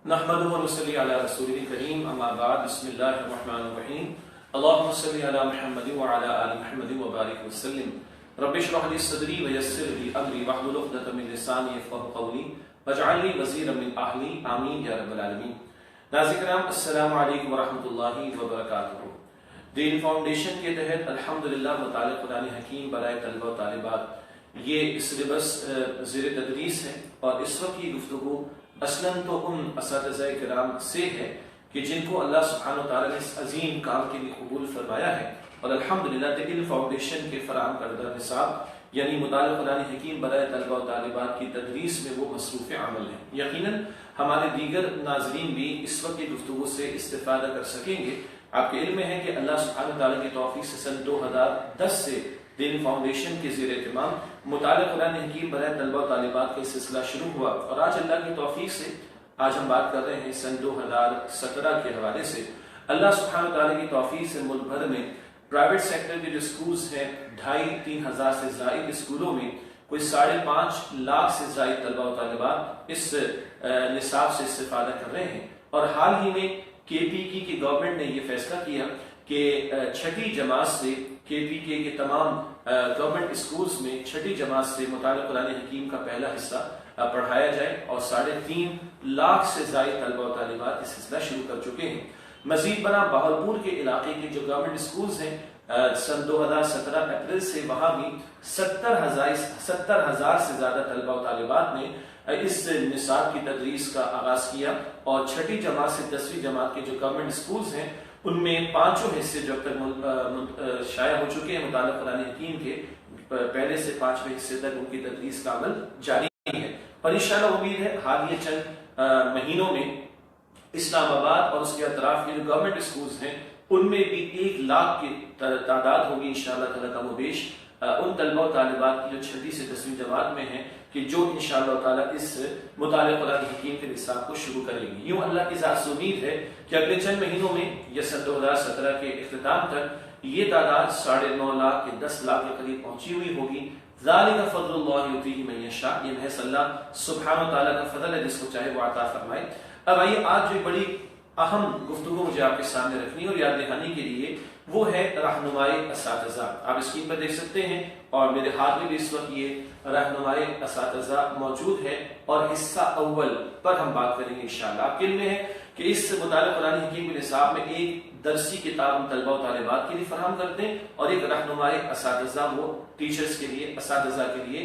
نحمده ونصلي على رسوله الكريم اما بعد بسم الله الرحمن الرحيم اللهم صل على محمد وعلى ال محمد وبارك وسلم رب اشرح لي صدري ويسر لي امري واحلل عقدة من لساني يفقهوا قولي واجعل لي وزيرا من اهلي آمین یا رب العالمین۔ ناظرین کرام السلام علیکم ورحمۃ اللہ وبرکاتہ۔ دین فاؤنڈیشن کے تحت الحمدللہ مطالعہ قرآن حکیم برائے طلبہ و طالبات یہ سلیبس زیر تدریس ہے، اور اس وقت کی گفتگو اصلاً تو ان اساتذہ کرام سے ہے کہ جن کو اللہ سبحانہ وتعالیٰ نے اس عظیم کام کے لیے قبول فرمایا ہے، اور الحمدللہ دین فاؤنڈیشن کے فراہم کردہ نصاب یعنی مطالعہ قرآن حکیم برائے طلبہ و طالبات کی تدریس میں وہ مصروف عمل ہیں۔ یقیناً ہمارے دیگر ناظرین بھی اس وقت کی گفتگو سے استفادہ کر سکیں گے۔ آپ کے علم میں ہے کہ اللہ سبحانہ وتعالیٰ کی توفیق سے سن 2010 سے دین فاؤنڈیشن کے زیر اہتمام مطالعہ قرآن حکیم برائے طلبہ و طالبات کا سلسلہ شروع ہوا، اور آج اللہ کی توفیق سے آج ہم بات کر رہے ہیں سن 2017 کے حوالے سے۔ اللہ سبحانہ وتعالیٰ کی توفیق سے ملک بھر میں پرائیویٹ سیکٹر کے جو سکولز ہیں 2,500-3 ہزار سے زائد اسکولوں میں کوئی 5.5 لاکھ سے زائد طلبہ و طالبات اس نصاب سے استفادہ کر رہے ہیں۔ اور حال ہی میں کے پی کی گورنمنٹ نے یہ فیصلہ کیا کہ 6ٹھی جماعت سے کے پی کے تمام گورنمنٹ اسکولز میں 6ٹھی جماعت سے مطالعہ قرآن حکیم کا پہلا حصہ پڑھایا جائے، اور 3.5 لاکھ سے زائد طلبہ و طالبات اس سلسلہ شروع کر چکے ہیں۔ مزید برآں بہاولپور کے علاقے کے جو گورنمنٹ اسکولز ہیں سن 2017 اپریل سے وہاں بھی 70,000 سے زیادہ طلبہ و طالبات نے اس نصاب کی تدریس کا آغاز کیا، اور 6ٹھی جماعت سے 10ویں جماعت کے جو گورنمنٹ اسکولز ہیں ان میں 5 حصے جو اب تک شائع ہو چکے ہیں مطالعہ قرآن حکیم کے، پہلے سے 5ویں حصے تک ان کی تدریس کا عمل جاری ہے۔ اور انشاءاللہ امید ہے حالیہ چند مہینوں میں اسلام آباد اور اس کے اطراف کے جو گورنمنٹ اسکولز ہیں ان میں بھی 1 لاکھ کی تعداد ہوگی انشاءاللہ تعالیٰ کم و بیش ان طلبہ و طالبات کی جو 6ٹھی سے 10ویں جماعت میں ہیں کہ جو انشاءاللہ تعالیٰ اس مطالعہ قرآن حکیم کے نصاب کو شروع کریں گے۔ یوں اللہ کی ذات سے امید ہے کہ اگلے چند مہینوں میں یا سن 2017 کے اختتام تک یہ تعداد 9.5 لاکھ کے 10 لاکھ کے قریب پہنچی ہوئی ہوگی۔ ذالک فضل اللہ یؤتیہ من یشاء، یہ محض اللہ سبحانہ و تعالیٰ کا فضل ہے، جس کو چاہے وہ عطا فرمائے۔ اب آئیے آج جو بڑی اہم گفتگو مجھے آپ کے سامنے رکھنی اور یاد دہانی کے لیے وہ ہے رہنمائے اساتذہ۔ آپ اسکرین پر دیکھ سکتے ہیں، اور میرے ہاتھ میں بھی اس وقت یہ رہنمائے اساتذہ موجود ہے، اور حصہ اول پر ہم بات کریں گے انشاءاللہ۔ آپ کے علم میں ہے کہ اس مطالعہ قرآن حکیم کے نصاب میں ایک درسی کتاب ہم طلبہ و طالبات کے لیے فراہم کرتے ہیں، اور ایک رہنمائے اساتذہ وہ ٹیچرز کے لیے، اساتذہ کے لیے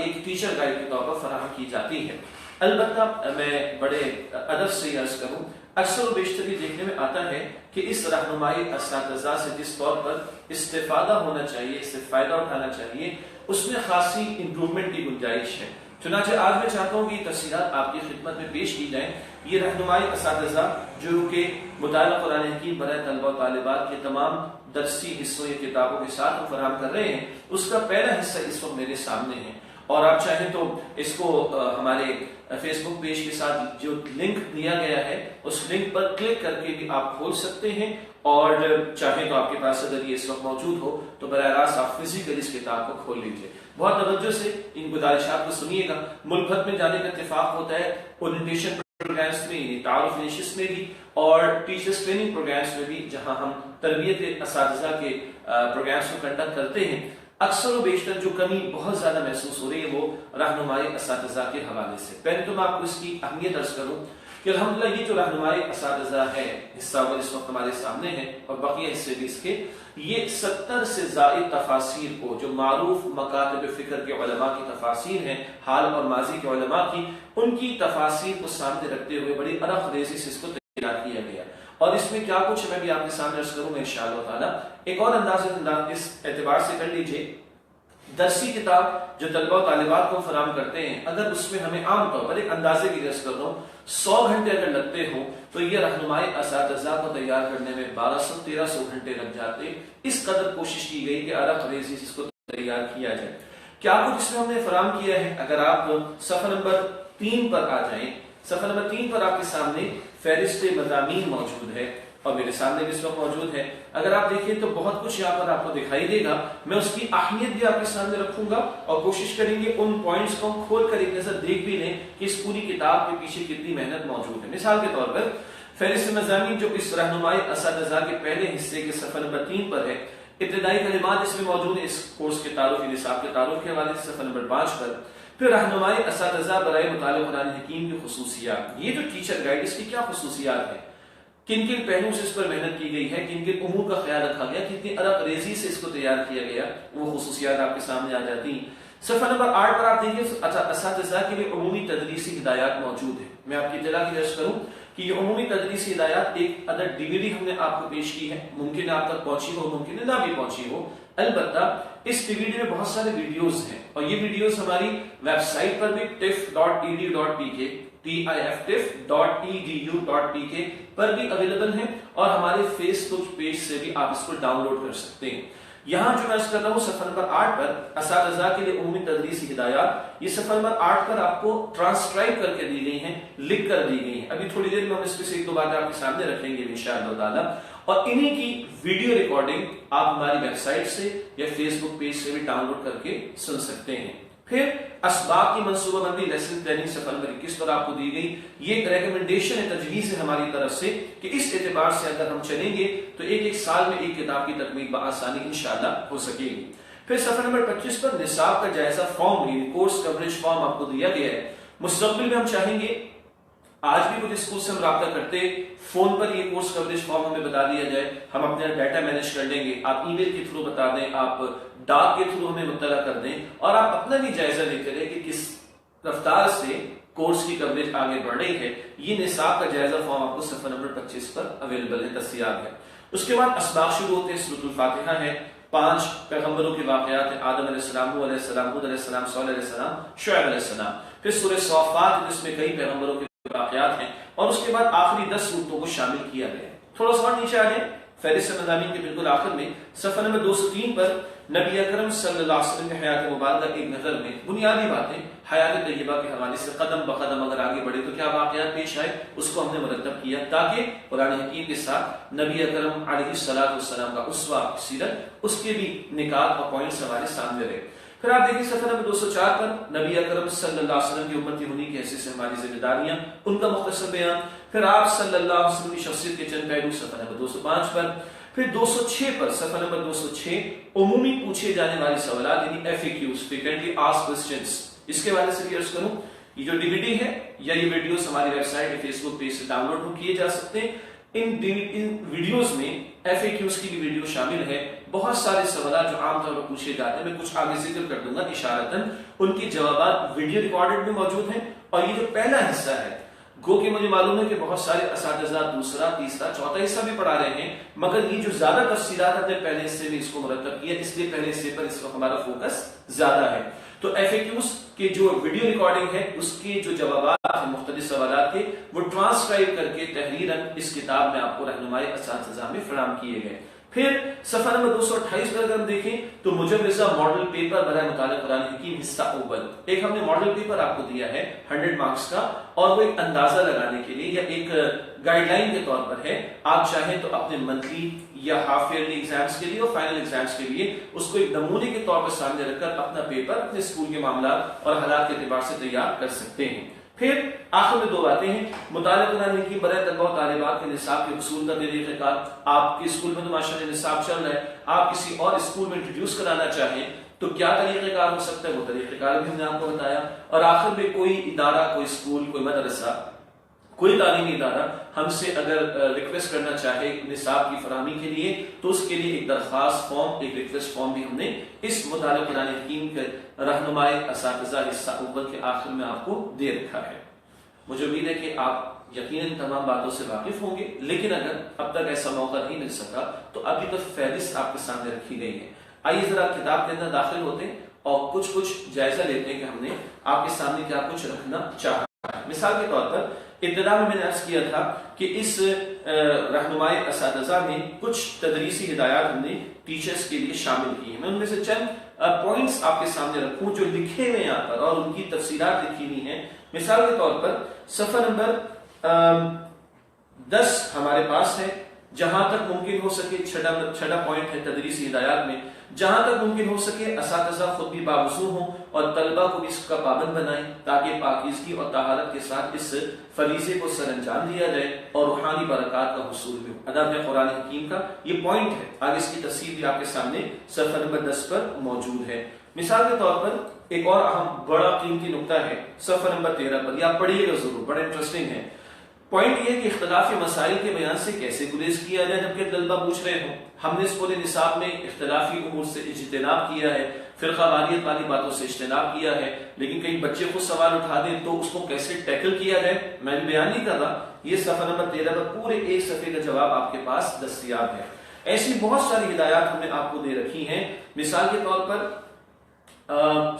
ایک ٹیچر گائیڈ کے طور پر فراہم کی جاتی ہے۔ البتہ میں بڑے ادب سے عرض کروں، اکثر و بیشتر یہ دیکھنے میں آتا ہے کہ اس رہنمائی اساتذہ سے جس طور پر استفادہ ہونا چاہیے، اس سے فائدہ اٹھانا چاہیے، اس میں خاصی امپروومنٹ کی گنجائش ہے۔ چنانچہ آج میں چاہتا ہوں کہ یہ تفصیلات آپ کی خدمت میں پیش کی جائیں۔ یہ رہنمائی اساتذہ جو کہ مطالعہ قرآن حکیم برائے طلبہ و طالبات کے تمام درسی حصوں یا کتابوں کے ساتھ ہم فراہم کر رہے ہیں، اس کا پہلا حصہ اس وقت میرے سامنے ہے، اور آپ چاہیں تو اس کو ہمارے فیس بک پیج کے ساتھ جو لنک دیا گیا ہے اس لنک پر کلک کر کے بھی آپ کھول سکتے ہیں، اور چاہیں تو آپ کے پاس اگر یہ اس وقت موجود ہو تو براہ راست آپ فزیکل اس کتاب کو کھول لیجیے۔ بہت توجہ سے ان گزارشات کو سنیے گا۔ ملک بھر میں جانے کا اتفاق ہوتا ہے، اورینٹیشن پروگرامز میں، تعارف نشست میں بھی، اور ٹیچرز ٹریننگ پروگرامز میں بھی، جہاں ہم تربیت اساتذہ کے پروگرامز کو کنڈکٹ کرتے ہیں۔ اکثر و بیشتر جو کمی بہت زیادہ محسوس ہو رہی ہے وہ رہنمائی اساتذہ کے حوالے سے۔ پہلے تو میں آپ کو اس کی اہمیت عرض کروں کہ الحمدللہ یہ جو رہنمائی اساتذہ ہے، حصہ اول اس وقت ہمارے سامنے ہے، اور بقیہ حصے بھی اس کے، یہ 70 سے زائد تفاسیر کو، جو معروف مکاتب فکر کے علماء کی تفاسیر ہیں، حال اور ماضی کے علماء کی، ان کی تفاسیر کو سامنے رکھتے ہوئے بڑی ارق ریزی سے اس کو تیار کیا گیا۔ اور اس میں کیا کچھ میں بھی آپ کے سامنے عرض کروں گا انشاءاللہ تعالی۔ ایک اور انداز اس اعتبار سے کر لیجئے، درسی کتاب جو طلبہ و طالبات کو فراہم کرتے ہیں، اگر اس میں ہمیں عام طور پر ایک اندازے کی عرض کر رہا ہوں 100 گھنٹے اگر لگتے ہوں تو یہ رہنمائی اساتذہ کو تیار کرنے میں 1200-1300 گھنٹے لگ جاتے۔ اس قدر کوشش کی گئی کہ ارق ریزی سے اس کو تیار کیا جائے۔ کیا کچھ اس میں ہم نے فراہم کیا ہے؟ اگر آپ صفحہ نمبر 3 پر آ جائیں، صفحہ نمبر 3 پر آپ کے سامنے فہرست مضامین موجود ہے۔ اور میرے سامنے بھی اس وقت موجود ہے. اگر آپ دیکھیں تو بہت کچھ یہاں پر آپ کو دکھائی دے گا. میں اس کی اہمیت بھی آپ کے سامنے رکھوں گا اور کوشش کریں گے ان پوائنٹس کو ہم کھول کر ایک نظر دیکھ بھی لیں کہ اس پوری کتاب کے پیچھے کتنی محنت موجود ہے. مثال کے طور پر فہرست مضامین جو اس رہنمائی اساتذہ کے پہلے حصے کے صفحہ نمبر 3 پر ہے. ابتدائی کلمات اس میں موجود ہیں اس کورس کے تعارف نصاب کے تعارف کے حوالے سے صفحہ نمبر 5 پر. پھر رہنمائی اساتذہ برائے مطالعہ قرآن حکیم کی خصوصیات. یہ جو ٹیچر گائیڈ اس کی کیا خصوصیات ہیں, کن کن پہلوؤں سے اس پر محنت کی گئی ہے, کن کن امور کا خیال رکھا گیا, کتنی عرق ریزی سے اس کو تیار کیا گیا, وہ خصوصیات آپ کے سامنے آ جاتی ہیں. صفحہ نمبر 8 پر آپ دیکھیں اساتذہ کے لیے عمومی تدریسی ہدایات موجود ہیں. میں آپ کی اطلاع کی درج کروں کہ یہ عمومی تدریسی ہدایات ایک عدد DVD ہم نے آپ کو پیش کی ہے. ممکن ہے آپ تک پہنچی ہو, ممکن ہے نہ بھی پہنچی ہو. البتہ اس DVD میں بہت سارے ویڈیوز ہیں اور یہ ویڈیوز ہماری ویب سائٹ پر بھی tif.edu.pk tif.edu.pk پر بھی اویلیبل ہیں اور ہمارے فیس بک پیج سے بھی آپ اس کو ڈاؤن لوڈ کر سکتے ہیں. یہاں جو میں اس کر رہا ہوں صفحہ نمبر 8 پر اساتذہ کے لیے عمومی تدریسی ہدایات, یہ صفحہ نمبر 8 پر آپ کو ٹرانسکرائب کر کے دی گئی ہیں, لکھ کر دی گئی ہیں. ابھی تھوڑی دیر میں ہم اس میں سے ایک دو باتیں آپ کے سامنے رکھیں گے انشاءاللہ تعالی, اور انہی کی ویڈیو ریکارڈنگ آپ ہماری ویب سائٹ سے یا فیس بک پیج سے بھی ڈاؤن لوڈ کر کے سن سکتے ہیں. پھر اسباق کی منصوبہ بندی لیسن پلاننگ صفحہ نمبر 21 پر آپ کو دی گئی. یہ ایک ریکمنڈیشن ہے, تجویز ہے ہماری طرف سے کہ اس اعتبار سے اگر ہم چلیں گے تو ایک سال میں ایک کتاب کی تکمیل بآسانی انشاءاللہ ہو سکے گی. پھر صفحہ نمبر 25 پر نصاب کا جائزہ فارم, یعنی کورس کوریج فارم آپ کو دیا گیا ہے. مستقبل میں ہم چاہیں گے, آج بھی کچھ اسکول سے ہم رابطہ کرتے, فون پر یہ کورس کوریج فارم ہمیں بتا دیا جائے, ہم اپنا ڈیٹا مینیج کر لیں گے. آپ ای میل کے تھرو بتا دیں, آپ ڈاک کے تھرو ہمیں مطلع کر دیں اور آپ اپنا بھی جائزہ لے کریں کہ کس رفتار سے کورس کی کوریج آگے بڑھ رہی ہے. یہ نصاب کا جائزہ فارم آپ کو صفحہ نمبر 25 پر اویلیبل ہے, دستیاب ہے. اس کے بعد اسباق شروع ہوتے ہیں. سورۃ الفاتحہ ہے, 5 پیغمبروں کے واقعات ہیں, آدم علیہ السلام, نوح علیہ السلام, ہود علیہ السلام, صالح علیہ السلام, شعیب علیہ السلام. پھر سورہ صافات جس میں کئی پیغمبروں کے واقعات ہیں, اور اس کے بعد آخری 10 صورتوں کو شامل کیا گیا. تھوڑا سا اور نیچے آ جائیں, فہرست مضامین کے بالکل آخر میں صفحہ نمبر 203 پر نبی اکرم صلی اللہ علیہ وسلم کی حیات مبارکہ ایک نظر میں بنیادی باتیں حیات طیبہ کے حوالے سے قدم بقدم اگر آگے بڑھے تو کیا واقعات پیش آئے اس کو ہم نے مرتب کیا, تاکہ قرآن حکیم کے ساتھ نبی اکرم علیہ السلام کا اسوہ سیرت, اس کے بھی نکات اور پوائنٹس ہمارے سامنے رہے. پھر آپ دیکھیں صفحہ نمبر 204 پر نبی اکرم صلی اللہ علیہ وسلم کی امتی ہونے کی حیثیت سے ہماری ذمہ داریاں, ان کا مختصر بیان. پھر آپ صلی اللہ علیہ وسلم کی شخصیت کے چند پہلو صفحہ نمبر 205 پر. پھر 206 پر صفحہ نمبر 206 عمومی پوچھے جانے والی سوالات, یعنی FAQs frequently asked questions. اس کے حوالے سے بھی عرض کروں, یہ جو DVD ہے یا یہ ویڈیوز ہماری ویب سائٹ یا فیس بک پیج سے ڈاؤن لوڈ کیے جا سکتے ہیں. ان ویڈیوز میں FAQs کی بھی ویڈیو شامل ہے. بہت سارے سوالات جو عام طور پر پوچھے جاتے ہیں, میں کچھ آگے ذکر کر دوں گا اشارتاً, ان کی جوابات ویڈیو ریکارڈڈ میں موجود ہیں. اور یہ جو پہلا حصہ ہے, گو کہ مجھے معلوم ہے کہ بہت سارے اساتذہ دوسرا, تیسرا, چوتھا حصہ بھی پڑھا رہے ہیں, مگر یہ جو زیادہ تفصیلات ہم نے پہلے حصے میں اس کو مرتب کیا, اس لیے پہلے حصے پر اس وقت ہمارا فوکس زیادہ ہے. تو FAQs کے جو ویڈیو ریکارڈنگ ہے, اس کے جو جوابات ہیں مختلف سوالات کے, وہ ٹرانسکرائب کر کے تحریراً اس کتاب میں آپ کو رہنمائی اساتذہ میں فراہم کیے گئے. پھر صفحہ نمبر 228 پر اگر ہم دیکھیں تو مجوزہ ماڈل پیپر برائے مطالعہ قرآن حکیم حصہ اول, ایک ہم نے ماڈل پیپر آپ کو دیا ہے 100 مارکس کا, اور وہ ایک اندازہ لگانے کے لیے یا ایک گائیڈ لائن کے طور پر ہے. آپ چاہیں تو اپنے منتھلی یا ہاف ایئرلی ایگزامز کے لیے اور فائنل ایگزامز کے لیے اس کو ایک نمونے کے طور پر سامنے رکھ کر اپنا پیپر اپنے اسکول کے معاملات اور حالات کے اعتبار سے تیار کر سکتے ہیں. پھر آخر میں 2 باتیں ہیں. مطالعہ قرآن حکیم برائے طلبہ و طالبات کے نصاب کے حصول کا طریقہ کار. آپ کے اسکول میں تو ماشاءاللہ نصاب چل رہا ہے, آپ کسی اور اسکول میں انٹروڈیوس کرانا چاہیں تو کیا طریقہ کار ہو سکتا ہے, وہ طریقہ کار بھی ہم نے آپ کو بتایا. اور آخر میں کوئی ادارہ, کوئی اسکول, کوئی مدرسہ, کوئی تعلیمی ادارہ ہم سے اگر ریکویسٹ کرنا چاہے نصاب کی فراہمی کے لیے تو اس کے لیے ایک درخواست فارم, ایک ریکویسٹ فارم بھی ہم نے اس مطالعہ قرآن حکیم کے رہنمائی اساتذہ حصہ اول کے آخر میں آپ کو دے رکھا ہے. مجھے امید ہے کہ آپ یقیناً تمام باتوں سے واقف ہوں گے, لیکن اگر اب تک ایسا موقع نہیں مل سکا تو ابھی تک فہرست آپ کے سامنے رکھی گئی ہے. آئیے ذرا کتاب کے اندر داخل ہوتے ہیں اور کچھ جائزہ لیتے ہیں کہ ہم نے آپ کے سامنے کیا کچھ رکھنا چاہا. مثال کے طور پر ابتدا میں نے عرض کیا تھا کہ اس رہنمائی اساتذہ میں کچھ تدریسی ہدایات ہم نے ٹیچرز کے لیے شامل کی ہیں. میں ان میں سے چند پوائنٹس آپ کے سامنے رکھوں جو لکھے ہوئے یہاں پر اور ان کی تفصیلات لکھی ہوئی ہیں. مثال کے طور پر صفحہ نمبر 10 ہمارے پاس ہے. جہاں تک ممکن ہو سکے چھٹا پوائنٹ ہے تدریسی ہدایات میں، جہاں تک ممکن ہو سکے اساتذہ خود بھی باوضو ہوں اور طلبہ کو بھی اس کا پابند بنائیں تاکہ پاکیزگی اور طہارت کے ساتھ اس فریضے کو سر انجام دیا جائے اور روحانی برکات کا حصول بھی ہو۔ ادب ہے قرآن حکیم کا یہ پوائنٹ ہے، آگے اس کی تفصیل بھی آپ کے سامنے صفحہ نمبر 10 پر موجود ہے۔ مثال کے طور پر ایک اور اہم بڑا قیمتی نقطہ ہے صفحہ نمبر 13 پر، یہ آپ پڑھیے گا ضرور، بڑا انٹرسٹنگ ہے۔ پوائنٹ یہ کہ اختلافی مسائل کے بیان سے کیسے گریز کیا جائے جبکہ طلبہ پوچھ رہے ہوں۔ ہم نے اس پورے نصاب میں اختلافی امور سے اجتناب کیا ہے، فرقہ واریت والی باتوں سے اجتناب کیا ہے، لیکن کئی بچے خود سوال اٹھا دیں تو اس کو کیسے ٹیکل کیا جائے میں بیان نہیں کر رہا، یہ صفحہ نمبر 13 پر پورے ایک صفحے کا جواب آپ کے پاس دستیاب ہے۔ ایسی بہت ساری ہدایات ہم نے آپ کو دے رکھی ہیں۔ مثال کے طور پر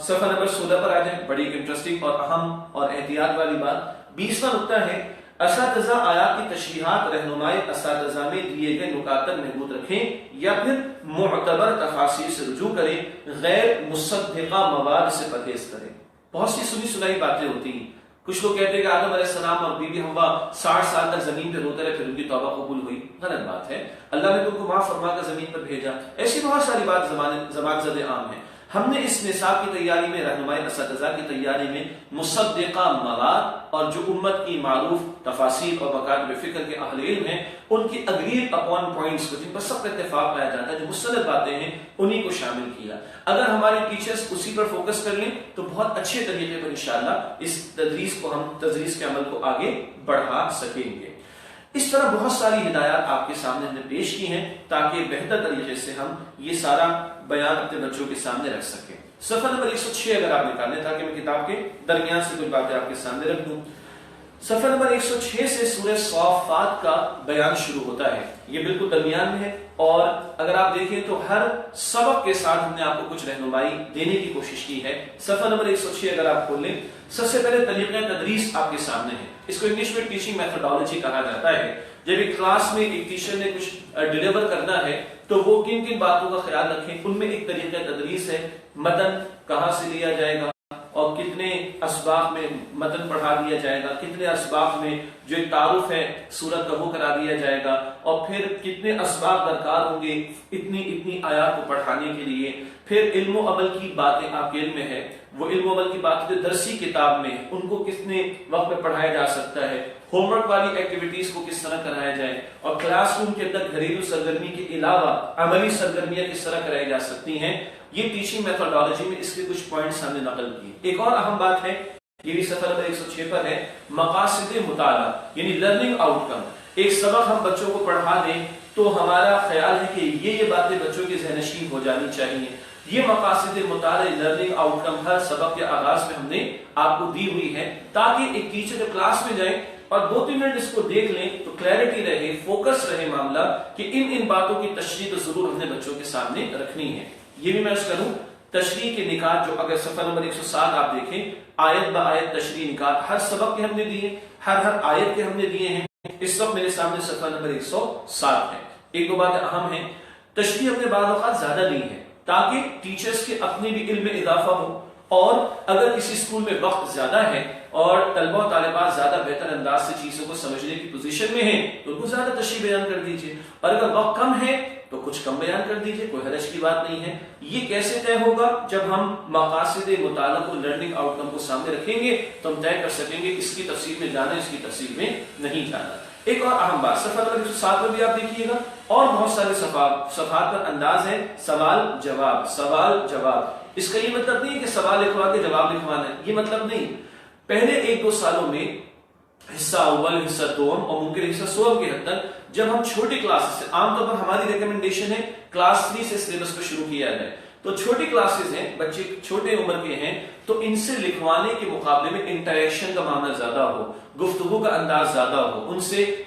صفحہ نمبر 16 پر آ جائیں، بڑی انٹرسٹنگ اور اہم اور احتیاط والی بات 20واں نقطہ ہے، اساتذہ آیات کی تشریحات رہنمائی اساتذہ میں دیے گئے نکات تک محدود رکھیں یا پھر معتبر تفاسیر سے رجوع کریں، غیر مصدقہ مواد سے پرہیز کریں۔ بہت سی سنی سنائی باتیں ہوتی ہیں، کچھ لوگ کہتے ہیں کہ آدم علیہ السلام اور بی بی حوا 60 سال تک زمین پہ روتے رہے پھر ان کی توبہ قبول ہوئی، غلط بات ہے، اللہ نے تو ان کو معاف فرما کر زمین پر بھیجا۔ ایسی بہت ساری بات زبان زد عام ہے۔ ہم نے اس نصاب کی تیاری میں رہنمائی اساتذہ کی تیاری میں مصدقہ مواد اور جو امت کی معروف تفاسیر اور مکاتب فکر کے اہل علم ہیں ان کی اگریڈ اپون پوائنٹس کو جن پر سب کا اتفاق پایا جاتا ہے، جو مستند باتیں ہیں انہی کو شامل کیا۔ اگر ہمارے ٹیچرز اسی پر فوکس کر لیں تو بہت اچھے طریقے پر انشاءاللہ اس تدریس کے عمل کو آگے بڑھا سکیں گے۔ اس طرح بہت ساری ہدایات آپ کے سامنے ہم نے پیش کی ہیں تاکہ بہتر طریقے سے ہم یہ سارا بیان اپنے بچوں کے سامنے رکھ سکیں۔ صفحہ نمبر 106 اگر آپ نکالیں تاکہ میں کتاب کے درمیان سے کچھ باتیں آپ کے سامنے رکھ دوں۔ صفحہ نمبر 106 سے سورہ صافات کا بیان شروع ہوتا ہے، یہ بالکل درمیان میں ہے اور اگر آپ دیکھیں تو ہر سبق کے ساتھ ہم نے آپ کو کچھ رہنمائی دینے کی کوشش کی ہے۔ صفحہ نمبر 106 اگر آپ کھول لیں، سب سے پہلے طریقہ تدریس آپ کے سامنے ہے، اس کو انگلش میں ٹیچنگ میتھڈالوجی کہا جاتا ہے۔ جب ایک کلاس میں ایک ٹیچر نے کچھ ڈیلیور کرنا ہے تو وہ کن کن باتوں کا خیال رکھیں، ان میں ایک طریقہ تدریس ہے، متن کہاں سے لیا جائے گا اور کتنے اسباق میں متن پڑھا دیا جائے گا، کتنے اسباق میں جو ایک تعارف ہے سورت کا وہ کرا دیا جائے گا، اور پھر کتنے اسباق درکار ہوں گے اتنی آیات کو پڑھانے کے لیے۔ پھر علم و عمل کی باتیں آپ کے علم میں ہے، وہ علم و عمل کی باتیں جو درسی کتاب میں ان کو کتنے وقت میں پڑھایا جا سکتا ہے، ہوم ورک والی ایکٹیویٹیز کو کس طرح کرایا جائے، اور کلاس روم کے اندر گھریلو سرگرمی کے علاوہ عملی سرگرمیاں کس طرح کرائی جا سکتی ہیں، یہ ٹیچنگ میتھڈالوجی میں اس کے کچھ پوائنٹس ہم نے نقل کیے۔ ایک اور اہم بات ہے، یہ بھی صفحہ نمبر 106 پر ہے، مقاصد مطالعہ یعنی لرننگ آؤٹ کم۔ ایک سبق ہم بچوں کو پڑھا دیں تو ہمارا خیال ہے کہ یہ باتیں بچوں کے ذہن نشین ہو جانی چاہیے۔ یہ مقاصد مطالعہ لرننگ آؤٹ کم ہر سبق کے آغاز میں ہم نے آپ کو دی ہوئی ہے تاکہ ایک ٹیچر جب کلاس میں جائیں اور 2-3 منٹ اس کو دیکھ لیں تو کلیئرٹی رہے، فوکس رہے معاملہ کہ ان باتوں کی تشریح تو ضرور ہم نے بچوں کے سامنے رکھنی ہے۔ یہ بھی میں اس کروں تشریح کے نکات جو اگر صفحہ نمبر 107 آپ دیکھیں، آیت با آیت تشریح نکات ہر سبق کے ہم نے دیے، ہر آیت کے ہم نے دیے ہیں۔ اس وقت میرے سامنے صفحہ نمبر 107 ہے۔ ایک دو باتیں اہم ہیں، تشریح ہم نے بعض اوقات زیادہ دی ہے تاکہ ٹیچرز کے اپنے بھی علم میں اضافہ ہو، اور اگر کسی اسکول میں وقت زیادہ ہے اور طلبہ و طالبات زیادہ بہتر انداز سے چیزوں کو سمجھنے کی پوزیشن میں ہیں تو ان کو زیادہ تشریح بیان کر دیجیے، اور اگر وقت کم ہے تو کچھ کم بیان کر دیجیے، کوئی حرج کی بات نہیں ہے۔ یہ کیسے طے ہوگا؟ جب ہم مقاصد مطالعہ کو لرننگ آؤٹ کم کو سامنے رکھیں گے تو ہم طے کر سکیں گے اس کی تفصیل میں جانا، اس کی تفصیل میں نہیں جانا۔ ایک اور اہم بات صفحہ نمبر 107 پر بھی آپ دیکھیے گا، اور بہت سارے صفحات پر انداز ہے سوال جواب، سوال جواب۔ اس کا یہ مطلب نہیں کہ سوال لکھوا کے جواب لکھوانا ہے، یہ مطلب نہیں۔ پہلے 1-2 سالوں میں حصہ اول، حصہ دوم اور ممکن حصہ سوم کے حد تک جب ہم چھوٹی کلاسز سے، عام طور پر ہماری ریکمنڈیشن ہے کلاس 3 سے سلیبس کو شروع کیا جائے، تو چھوٹی کلاسز ہیں، بچے چھوٹے عمر کے ہیں، تو ان سے لکھوانے کے مقابلے میں انٹریکشن کا معاملہ زیادہ ہو، گفتگو کا انداز زیادہ ہو،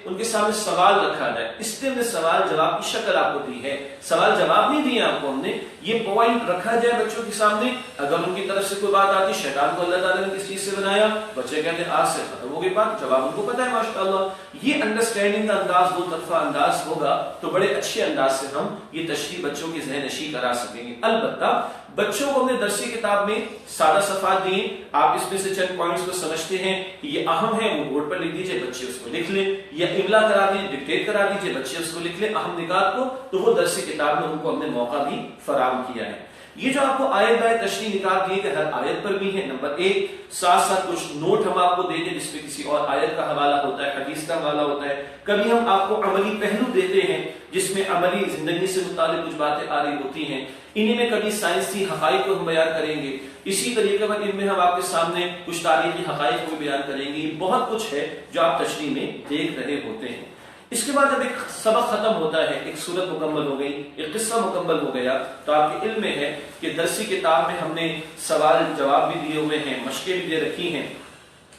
ان کے سامنے سوال رکھا جائے۔ اس لیے ہم نے سوال جواب کی شکل آپ کو دی ہے، سوال جواب نہیں دیے آپ کو ہم نے، یہ پوائنٹ رکھا جائے بچوں کے سامنے۔ اگر ان کی طرف سے کوئی بات آتی، شیطان کو اللہ تعالیٰ نے کس چیز سے بنایا، بچے کہتے ہیں آج سے ختم ہو گئی بات، جواب ان کو پتہ ہے ماشاءاللہ۔ یہ انڈرسٹینڈنگ کا انداز، دو طرفہ انداز ہوگا تو بڑے اچھے انداز سے ہم یہ تشریح بچوں کے ذہن نشین کرا سکیں گے۔ البتہ بچوں کو ہم نے درسی کتاب میں سادہ صفحات دیے، آپ اس میں سے چند پوائنٹس کو سمجھتے ہیں کہ یہ اہم ہے، وہ بورڈ پر لکھ دیجئے، بچے اس کو لکھ لیں، یا املا کرا دیجئے، ڈکٹیٹ کرا دیجئے، بچے اس کو لکھ لیں اہم نکات کو، تو وہ درسی کتاب میں ان کو ہم نے موقع بھی فراہم کیا ہے۔ یہ جو آپ کو آیت بائے تشریح نکات دیے کہ ہر آیت پر بھی ہے، نمبر 1، ساتھ ساتھ کچھ نوٹ ہم آپ کو دیں گے جس میں کسی اور آیت کا حوالہ ہوتا ہے، حدیث کا حوالہ ہوتا ہے، کبھی ہم آپ کو عملی پہلو دیتے ہیں جس میں عملی زندگی سے متعلق کچھ باتیں آ رہی ہوتی ہیں، انہی میں کبھی سائنسی حقائق کو ہم بیان کریں گے، اسی طریقے پر ان میں ہم آپ کے سامنے کچھ تاریخی حقائق کو بیان کریں گے، یہ بہت کچھ ہے جو آپ تشریح میں دیکھ رہے ہوتے ہیں۔ اس کے بعد جب ایک سبق ختم ہوتا ہے، ایک سورت مکمل ہو گئی، ایک قصہ مکمل ہو گیا، تو آپ کے علم میں ہے کہ درسی کتاب میں ہم نے سوال جواب بھی دیے ہوئے ہیں، مشقیں بھی دے رکھی ہیں،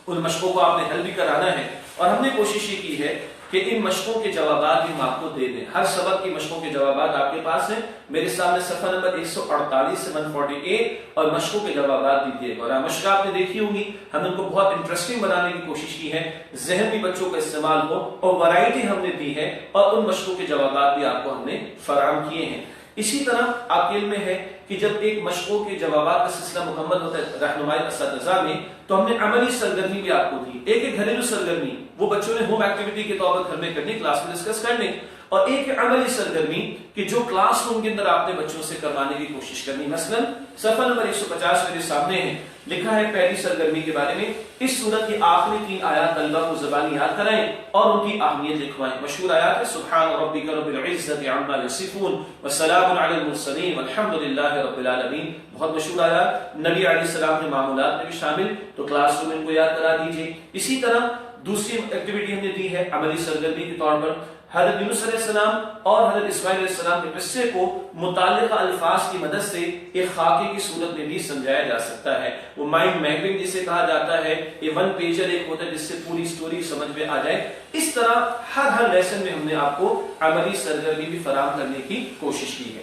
ان مشقوں کو آپ نے حل بھی کرانا ہے، اور ہم نے کوشش یہ کی ہے کہ ان مشقوں کے جوابات بھی ہم آپ کو دے دیں۔ ہر سبق کی مشقوں کے جوابات آپ کے پاس ہیں، میرے سامنے صفحہ نمبر 148 سے 148 اور مشقوں کے جوابات بھی دیے، اور مشق آپ نے دیکھی ہوگی، ہم نے ان کو بہت انٹرسٹنگ بنانے کی کوشش کی ہے، ذہن بھی بچوں کا استعمال ہو، اور ورائٹی ہم نے دی ہے، اور ان مشقوں کے جوابات بھی آپ کو ہم نے فراہم کیے ہیں۔ اسی طرح آپ کے علم میں ہے کہ جب ایک مشقوں کے جوابات کا سلسلہ مکمل ہوتا ہے رہنمائی اساتذہ میں، تو ہم نے عملی سرگرمی بھی آپ کو دی، ایک گھریلو سرگرمی وہ بچوں نے ہوم ایکٹیویٹی کے طور پر گھر میں کرنی، کلاس میں ڈسکس کرنے، اور ایک عملی سرگرمی کہ جو کلاس روم کے اندر آپ نے بچوں سے کروانے کی کوشش کرنی۔ مثلا صفحہ نمبر 150 میرے سامنے ہے، لکھا ہے پہلی سرگرمی کے بارے میں، اس سورت کی آخری 3 آیات طلبہ کو زبانی یاد کرائیں اور ان کی اہمیت لکھوائیں۔ مشہور آیات ہے، سبحان ربک رب العزت عما یصفون وسلام علی المرسلین والحمد للہ رب العالمین، بہت مشہور آیات، نبی علیہ السلام کے معمولات میں بھی شامل، تو کلاس روم ان کو یاد کرا دیجیے۔ اسی طرح دوسری ایکٹیویٹی ہم نے دی ہے عملی سرگرمی کے طور پر، حضرت یونس علیہ السلام اور حضرت اسماعیل علیہ السلام کے قصے کو متعلقہ الفاظ کی مدد سے ایک خاکے کی صورت میں بھی سمجھایا جا سکتا ہے، وہ مائنڈ میپنگ جسے کہا جاتا ہے، یہ 1 پیجر ایک ہوتا ہے جس سے پوری سٹوری سمجھ میں آ جائے۔ اس طرح ہر لیسن میں ہم نے آپ کو عملی سرگرمی بھی فراہم کرنے کی کوشش کی ہے۔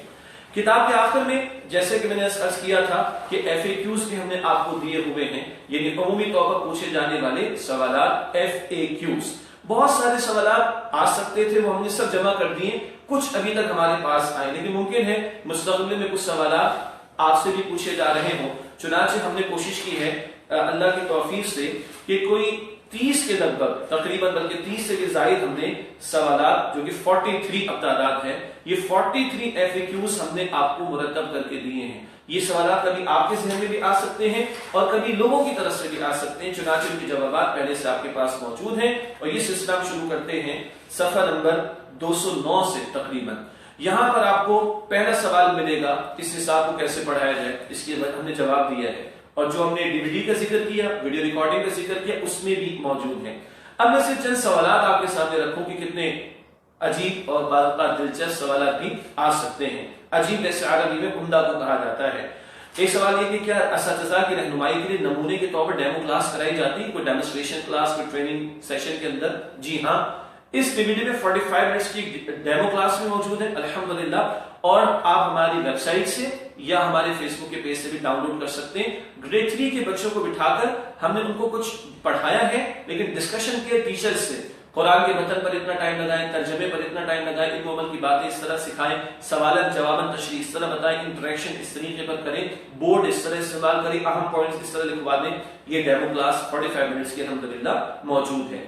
کتاب کے آخر میں جیسے کہ میں نے عرض کیا تھا کہ FAQs بھی ہم نے آپ کو دیے ہوئے ہیں، یعنی عمومی طور پر پوچھے جانے والے سوالات، FAQs۔ بہت سارے سوالات آ سکتے تھے، وہ ہم نے سب جمع کر دیے، کچھ ابھی تک ہمارے پاس آئے، لیکن ممکن ہے مستقبل میں کچھ سوالات آپ سے بھی پوچھے جا رہے ہوں، چنانچہ ہم نے کوشش کی ہے اللہ کی توفیق سے کہ کوئی 30 کے لگ بھگ تقریباً، بلکہ 30 سے بھی زائد ہم نے سوالات، جو کہ 43 اب تعداد ہے، یہ 43 FAQs ہم نے آپ کو مرتب کر کے دیے ہیں۔ یہ سوالات کبھی آپ کے ذہن میں بھی آ سکتے ہیں اور کبھی لوگوں کی طرف سے بھی آ سکتے ہیں، چنانچہ ان کے جوابات پہلے سے آپ کے پاس موجود ہیں، اور یہ سلسلہ ہم شروع کرتے ہیں صفحہ نمبر 209 سے تقریباً۔ یہاں پر آپ کو پہلا سوال ملے گا، اس حساب کو کیسے پڑھایا جائے، اس کے بعد ہم نے جواب دیا ہے، اور جو ہم نے DVD کا ذکر کیا، ویڈیو ریکارڈنگ کا ذکر کیا، اس میں بھی موجود ہے۔ اب میں سے چند سوالات آپ کے سامنے رکھوں کہ کتنے عجیب اور بعض اوقات دلچسپ سوالات بھی آ سکتے ہیں۔ عجیب جیسے عربی میں عمدہ کو کہا جاتا ہے۔ ایک سوال یہ کہ کیا اساتذہ کی رہنمائی کے لیے نمونے کے طور پر ڈیمو کلاس کرائی جاتی ہے، کوئی ڈیمونسٹریشن کلاس، کوئی ٹریننگ سیشن کے اندر؟ جی ہاں، اس DVD میں 45 منٹس کی ڈیمو کلاس بھی موجود ہے الحمدللہ، اور آپ ہماری ویب سائٹ سے یا ہمارے فیس بک کے پیج سے بھی ڈاؤن لوڈ کر سکتے ہیں۔ گریڈ 3 کے بچوں کو بٹھا کر ہم نے ان کو کچھ پڑھایا ہے، لیکن ڈسکشن کے ٹیچر سے قرآن کے متن پر اتنا ٹائم لگائیں، ترجمے پر اتنا ٹائم لگائیں، علم و عمل کی باتیں اس طرح سکھائیں، سوالات جواباً تشریح اس طرح بتائیں، انٹریکشن اس طریقے پر کریں، بورڈ اس طرح استعمال کریں، اہم پوائنٹس اس طرح لکھوا دیں۔ یہ ڈیمو کلاس 45 منٹس کی الحمدللہ موجود ہے۔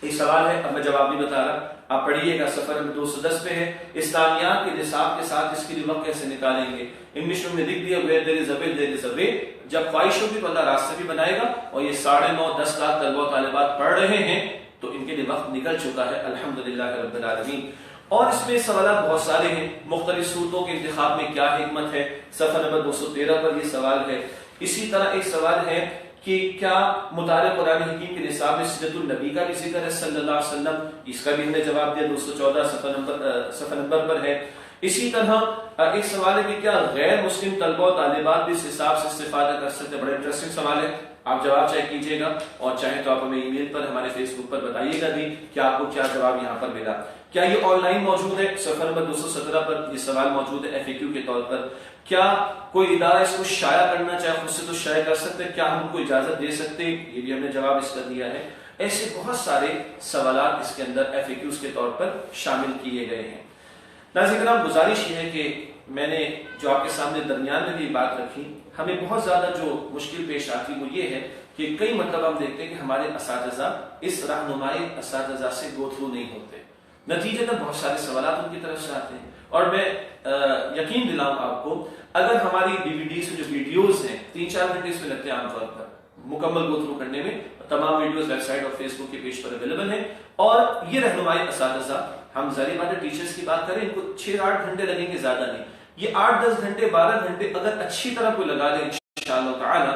ایک سوال ہے، اب میں جواب نہیں بتا رہا، آپ پڑھیے گا، صفحہ نمبر 210 پہ ہے، اسلامیات کے نصاب کے ساتھ اس کے لیے وقت کیسے نکالیں گے؟ انگلش میں لکھ دیا where there is a will there is a way، جب خواہش ہوگی تو اللہ راستہ بھی بنائے گا، اور یہ 9.5-10 لاکھ طلبہ و طالبات پڑھ رہے ہیں تو ان کے لیے وقت نکل چکا ہے الحمدللہ رب العالمین۔ اور اس میں سوالات بہت سارے ہیں، مختلف صورتوں کے انتخاب میں کیا حکمت ہے، صفحہ نمبر 213 پر یہ سوال ہے۔ اسی طرح ایک سوال ہے کہ کیا مطالعہ قرآن حکیم کے نصاب میں سیرت النبی کا بھی ذکر ہے صلی اللہ علیہ وسلم؟ اس کا بھی ہم نے جواب دیا، 214 صفحہ نمبر پر ہے۔ اسی طرح ایک سوال ہے کہ کیا غیر مسلم طلبہ و طالبات بھی اس حساب سے استفادہ کر سکتے ہیں؟ بڑا انٹرسٹنگ سوال ہے، آپ جواب چیک کیجئے گا، اور چاہے تو آپ ہمیں ای میل پر، ہمارے فیس بک پر بتائیے گا بھی کہ آپ کو کیا جواب یہاں پر ملا۔ کیا یہ آن لائن موجود ہے؟ صفحہ نمبر 217 پر یہ سوال موجود ہے FAQ کے طور پر۔ کیا کوئی ادارہ اس کو شائع کرنا چاہے خود سے تو شائع کر سکتے ہیں، کیا ہم ان کو اجازت دے سکتے ہیں؟ یہ بھی ہم نے جواب اس کا دیا ہے۔ ایسے بہت سارے سوالات اس کے اندر FAQs کے طور پر شامل کیے گئے ہیں۔ ناظرین کرام، گزارش یہ ہے کہ میں نے جو آپ کے سامنے درمیان میں بھی بات رکھی، ہمیں بہت زیادہ جو مشکل پیش آتی وہ یہ ہے کہ کئی مرتبہ ہم دیکھتے ہیں کہ ہمارے اساتذہ اس رہنمائی اساتذہ سے گو تھرو نہیں ہوتے، نتیجے میں بہت سارے سوالات ان کی طرف سے آتے ہیں. اور میں یقین دلاؤں آپ کو، اگر ہماری DVD سے جو ویڈیوز ہیں 3-4 گھنٹے اس میں لگتے ہیں عام طور پر مکمل گو تھرو کرنے میں، تمام ویڈیوز ویب سائٹ اور فیس بک کے پیج پر اویلیبل ہیں. اور یہ رہنمائی اساتذہ، ہم ظاہر بات ہے ٹیچرز کی بات کریں، ان کو 6-8 گھنٹے لگیں گے، زیادہ نہیں. یہ 8-10 گھنٹے 12 گھنٹے اگر اچھی طرح کوئی لگا دیں انشاءاللہ تعالی،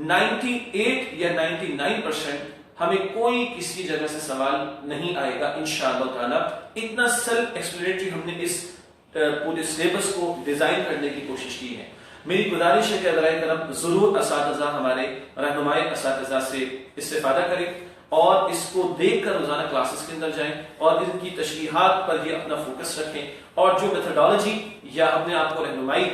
98 یا 99% ہمیں کوئی کسی جگہ سے سوال نہیں آئے گا انشاءاللہ تعالی. اتنا سیلف ایکسپلینیٹری ہم نے اس پورے سلیبس کو ڈیزائن کرنے کی کوشش کی ہے. میری گزارش ہے کہ برائے کرم ضرور اساتذہ، ہمارے رہنمائی اساتذہ سے استفادہ کریں اور اس کو دیکھ کر روزانہ کلاسز کے اندر جائیں اور ان کی تشریحات پر یہ اپنا فوکس رکھیں، اور جو میتھڈالوجی یا اپنے آپ کو رہنمائی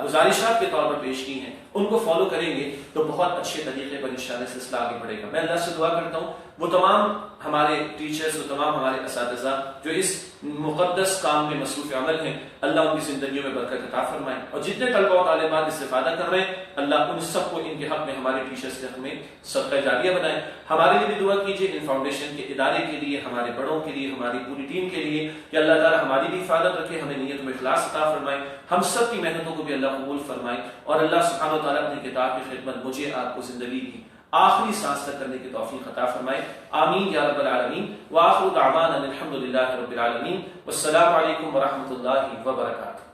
گزارشات کے طور پر پیش کی ہیں ان کو فالو کریں گے تو بہت اچھے طریقے پر انشاءاللہ سلسلہ آگے بڑھے گا. میں اللہ سے دعا کرتا ہوں وہ تمام ہمارے ٹیچرز، وہ تمام ہمارے اساتذہ جو اس مقدس کام میں مصروف عمل ہیں، اللہ ان کی زندگیوں میں برکت عطا فرمائے، اور جتنے طلبہ و طالبات استفادہ کر رہے ہیں اللہ ان سب کو ان کے حق میں، ہمارے ٹیچرز کے حق میں صدقہ جاریہ بنائے. ہمارے لیے بھی دعا کیجیے، ان فاؤنڈیشن کے ادارے کے لیے، ہمارے بڑوں کے لیے، ہماری پوری ٹیم کے لیے، کہ اللہ تعالی ہماری بھی حفاظت رکھے، ہمیں نیت میں اخلاص عطا فرمائے، ہم سب کی محنتوں کو بھی اللہ قبول فرمائے، اور اللہ سبحانہ و تعالی اپنی کتاب کی خدمت مجھے آپ کو زندگی کی آخری سانس تک کرنے کی توفیق عطا فرمائے. آمین یا رب العالمین. وآخر دعوانا الحمد للہ رب العالمین. والسلام علیکم ورحمۃ اللہ وبرکاتہ.